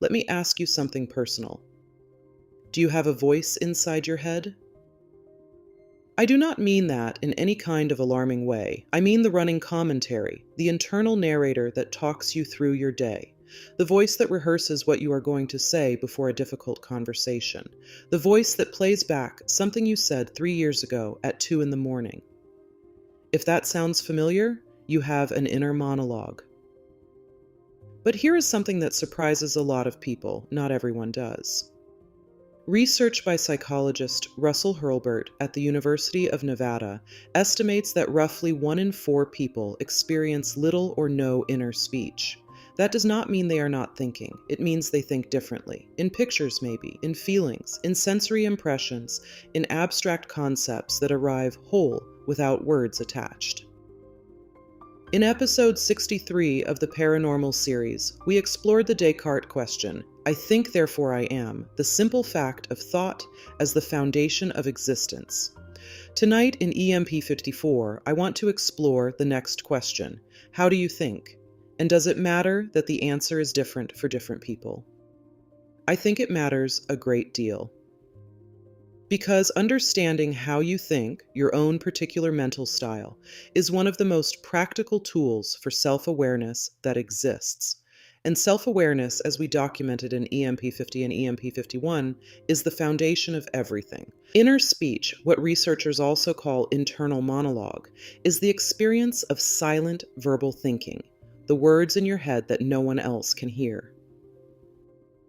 Let me ask you something personal. Do you have a voice inside your head? I do not mean that in any kind of alarming way. I mean the running commentary, the internal narrator that talks you through your day, the voice that rehearses what you are going to say before a difficult conversation, the voice that plays back something you said 3 years ago at 2 in the morning. If that sounds familiar, you have an inner monologue. But here is something that surprises a lot of people. Not everyone does. Research by psychologist Russell Hurlburt at the University of Nevada estimates that roughly 1 in 4 people experience little or no inner speech. That does not mean they are not thinking. It means they think differently. In pictures maybe, in feelings, in sensory impressions, in abstract concepts that arrive whole without words attached. In episode 63 of the Paranormal series, we explored the Descartes question, I think therefore I am, the simple fact of thought as the foundation of existence. Tonight in EMP54, I want to explore the next question, how do you think? And does it matter that the answer is different for different people? I think it matters a great deal. Because understanding how you think, your own particular mental style, is one of the most practical tools for self-awareness that exists. And self-awareness, as we documented in EMP50 and EMP51, is the foundation of everything. Inner speech, what researchers also call internal monologue, is the experience of silent verbal thinking, the words in your head that no one else can hear.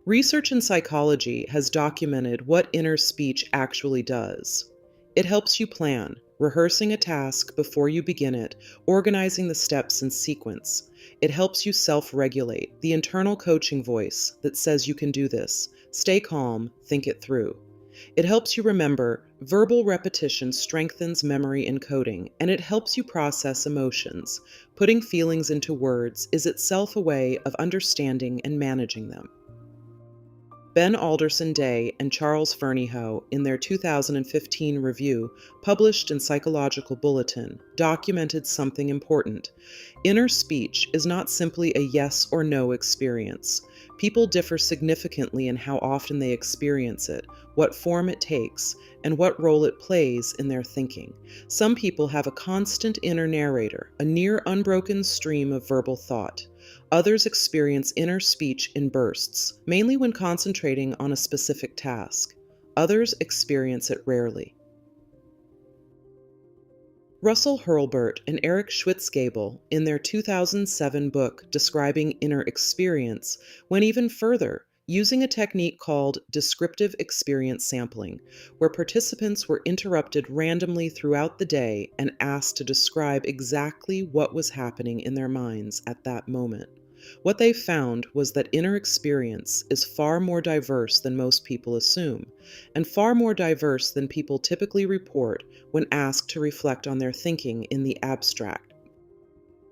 Research in psychology has documented what inner speech actually does. It helps you plan, rehearsing a task before you begin it, organizing the steps in sequence. It helps you self-regulate, the internal coaching voice that says you can do this. Stay calm, think it through. It helps you remember, verbal repetition strengthens memory encoding, and it helps you process emotions. Putting feelings into words is itself a way of understanding and managing them. Ben Alderson-Day and Charles Fernyhough, in their 2015 review, published in Psychological Bulletin, documented something important. Inner speech is not simply a yes or no experience. People differ significantly in how often they experience it, what form it takes, and what role it plays in their thinking. Some people have a constant inner narrator, a near unbroken stream of verbal thought. Others experience inner speech in bursts, mainly when concentrating on a specific task. Others experience it rarely. Russell Hurlburt and Eric Schwitzgebel, in their 2007 book describing inner experience, went even further, using a technique called descriptive experience sampling, where participants were interrupted randomly throughout the day and asked to describe exactly what was happening in their minds at that moment. What they found was that inner experience is far more diverse than most people assume, and far more diverse than people typically report when asked to reflect on their thinking in the abstract.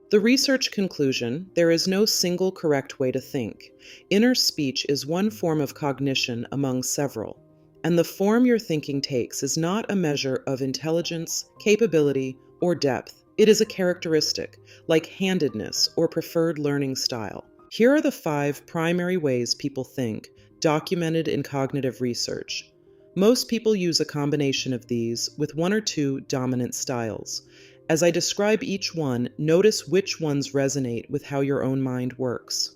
The research conclusion, there is no single correct way to think. Inner speech is one form of cognition among several, and the form your thinking takes is not a measure of intelligence, capability, or depth. It is a characteristic, like handedness or preferred learning style. Here are the 5 primary ways people think, documented in cognitive research. Most people use a combination of these with 1 or 2 dominant styles. As I describe each one, notice which ones resonate with how your own mind works.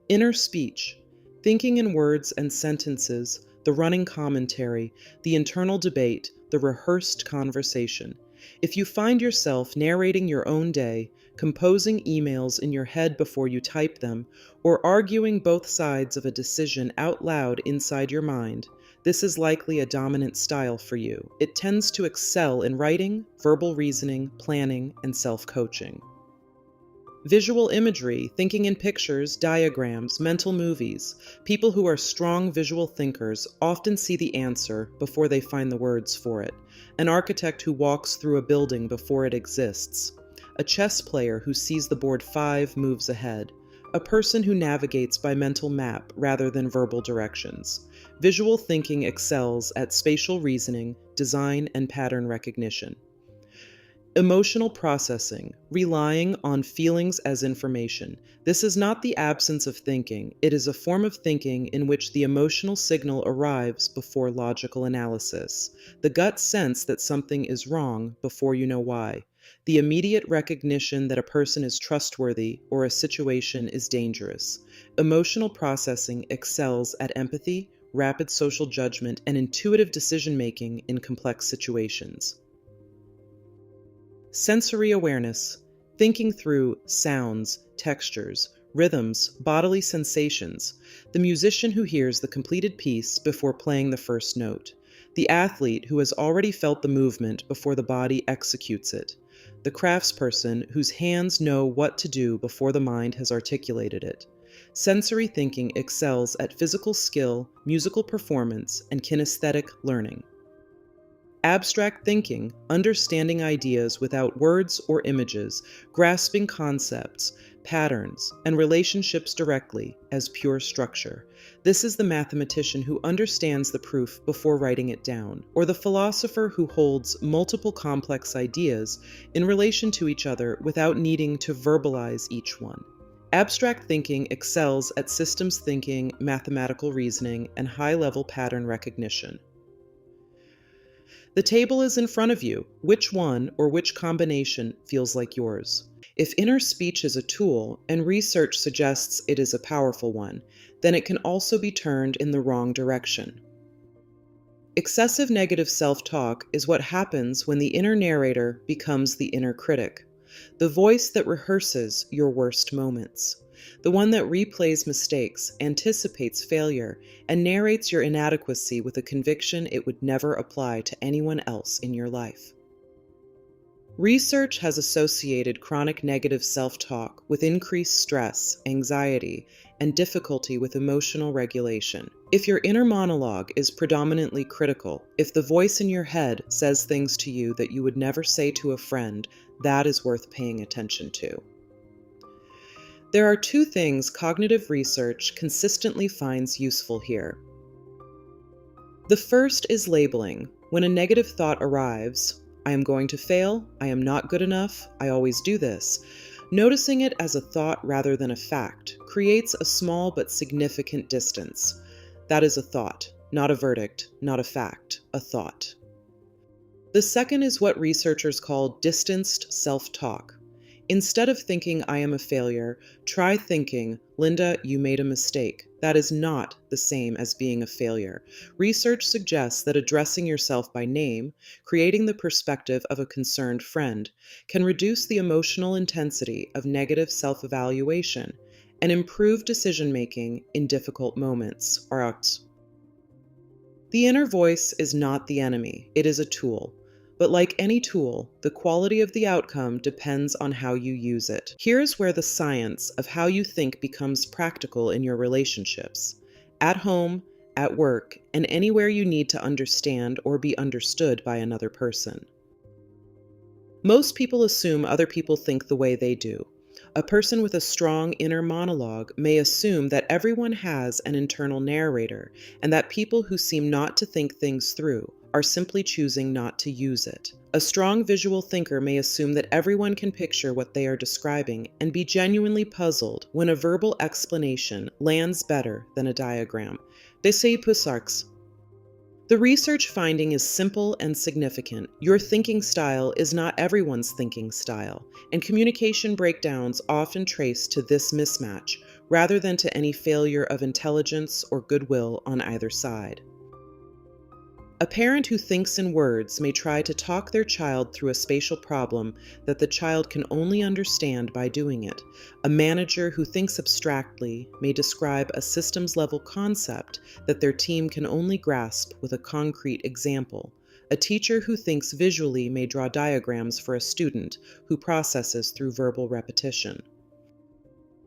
Inner speech, thinking in words and sentences, the running commentary, the internal debate, the rehearsed conversation. If you find yourself narrating your own day, composing emails in your head before you type them, or arguing both sides of a decision out loud inside your mind, this is likely a dominant style for you. It tends to excel in writing, verbal reasoning, planning, and self-coaching. Visual imagery, thinking in pictures, diagrams, mental movies. People who are strong visual thinkers often see the answer before they find the words for it. An architect who walks through a building before it exists. A chess player who sees the board 5 moves ahead. A person who navigates by mental map rather than verbal directions. Visual thinking excels at spatial reasoning, design, and pattern recognition. Emotional processing, relying on feelings as information. This is not the absence of thinking, it is a form of thinking in which the emotional signal arrives before logical analysis. The gut sense that something is wrong before you know why. The immediate recognition that a person is trustworthy or a situation is dangerous. Emotional processing excels at empathy, rapid social judgment, and intuitive decision-making in complex situations. Sensory awareness, thinking through sounds, textures, rhythms, bodily sensations. The musician who hears the completed piece before playing the first note. The athlete who has already felt the movement before the body executes it. The craftsperson whose hands know what to do before the mind has articulated it. Sensory thinking excels at physical skill, musical performance, and kinesthetic learning. Abstract thinking, understanding ideas without words or images, grasping concepts, patterns, and relationships directly as pure structure. This is the mathematician who understands the proof before writing it down, or the philosopher who holds multiple complex ideas in relation to each other without needing to verbalize each one. Abstract thinking excels at systems thinking, mathematical reasoning, and high-level pattern recognition. The table is in front of you. Which one or which combination feels like yours? If inner speech is a tool, and research suggests it is a powerful one, then it can also be turned in the wrong direction. Excessive negative self-talk is what happens when the inner narrator becomes the inner critic, the voice that rehearses your worst moments. The one that replays mistakes, anticipates failure, and narrates your inadequacy with a conviction it would never apply to anyone else in your life. Research has associated chronic negative self-talk with increased stress, anxiety, and difficulty with emotional regulation. If your inner monologue is predominantly critical, if the voice in your head says things to you that you would never say to a friend, that is worth paying attention to. There are two things cognitive research consistently finds useful here. The first is labeling. When a negative thought arrives, I am going to fail, I am not good enough, I always do this. Noticing it as a thought rather than a fact creates a small but significant distance. That is a thought, not a verdict, not a fact, a thought. The second is what researchers call distanced self-talk. Instead of thinking I am a failure, try thinking, Linda, you made a mistake. That is not the same as being a failure. Research suggests that addressing yourself by name, creating the perspective of a concerned friend, can reduce the emotional intensity of negative self-evaluation and improve decision-making in difficult moments. The inner voice is not the enemy, it is a tool. But like any tool, the quality of the outcome depends on how you use it. Here's where the science of how you think becomes practical in your relationships. At home, at work, and anywhere you need to understand or be understood by another person. Most people assume other people think the way they do. A person with a strong inner monologue may assume that everyone has an internal narrator, and that people who seem not to think things through are simply choosing not to use it. A strong visual thinker may assume that everyone can picture what they are describing and be genuinely puzzled when a verbal explanation lands better than a diagram. The research finding is simple and significant. Your thinking style is not everyone's thinking style, and communication breakdowns often trace to this mismatch, rather than to any failure of intelligence or goodwill on either side. A parent who thinks in words may try to talk their child through a spatial problem that the child can only understand by doing it. A manager who thinks abstractly may describe a systems-level concept that their team can only grasp with a concrete example. A teacher who thinks visually may draw diagrams for a student who processes through verbal repetition.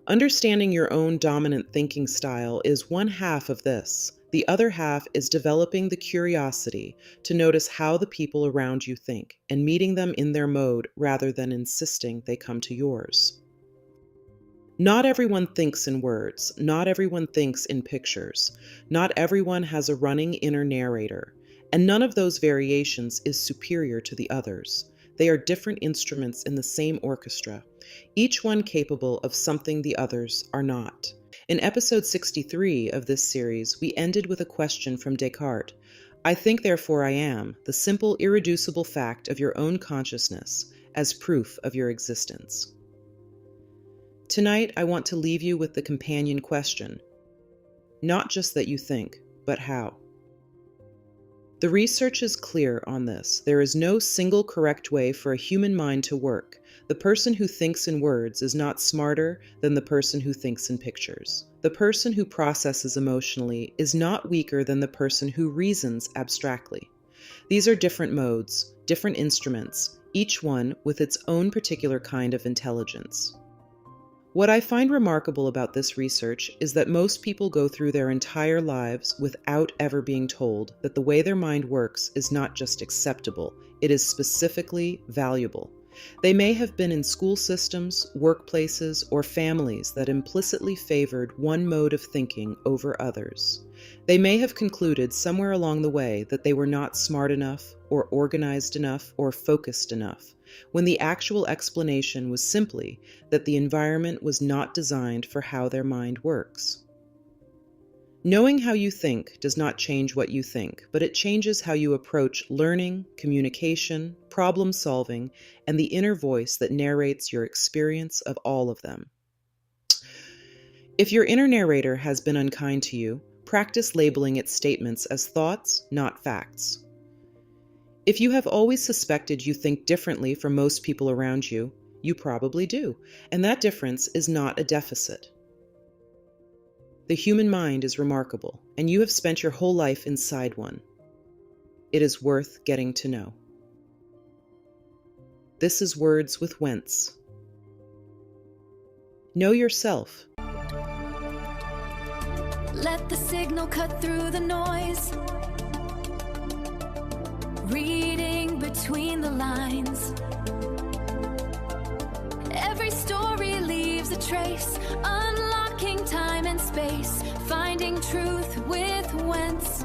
Understanding your own dominant thinking style is one half of this. The other half is developing the curiosity to notice how the people around you think and meeting them in their mode rather than insisting they come to yours. Not everyone thinks in words. Not everyone thinks in pictures. Not everyone has a running inner narrator. And none of those variations is superior to the others. They are different instruments in the same orchestra, each one capable of something the others are not. In episode 63 of this series, we ended with a question from Descartes. I think, therefore I am, the simple, irreducible fact of your own consciousness as proof of your existence. Tonight, I want to leave you with the companion question. Not just that you think, but how. The research is clear on this. There is no single correct way for a human mind to work. The person who thinks in words is not smarter than the person who thinks in pictures. The person who processes emotionally is not weaker than the person who reasons abstractly. These are different modes, different instruments, each one with its own particular kind of intelligence. What I find remarkable about this research is that most people go through their entire lives without ever being told that the way their mind works is not just acceptable, it is specifically valuable. They may have been in school systems, workplaces, or families that implicitly favored one mode of thinking over others. They may have concluded somewhere along the way that they were not smart enough, or organized enough, or focused enough, when the actual explanation was simply that the environment was not designed for how their mind works. Knowing how you think does not change what you think, but it changes how you approach learning, communication, problem solving, and the inner voice that narrates your experience of all of them. If your inner narrator has been unkind to you, practice labeling its statements as thoughts, not facts. If you have always suspected you think differently from most people around you, you probably do, and that difference is not a deficit. The human mind is remarkable, and you have spent your whole life inside one. It is worth getting to know. This is Words with Wentz. Know yourself. Let the signal cut through the noise. Reading between the lines. Every story leaves a trace, unlocking time and space, finding truth with Wentz.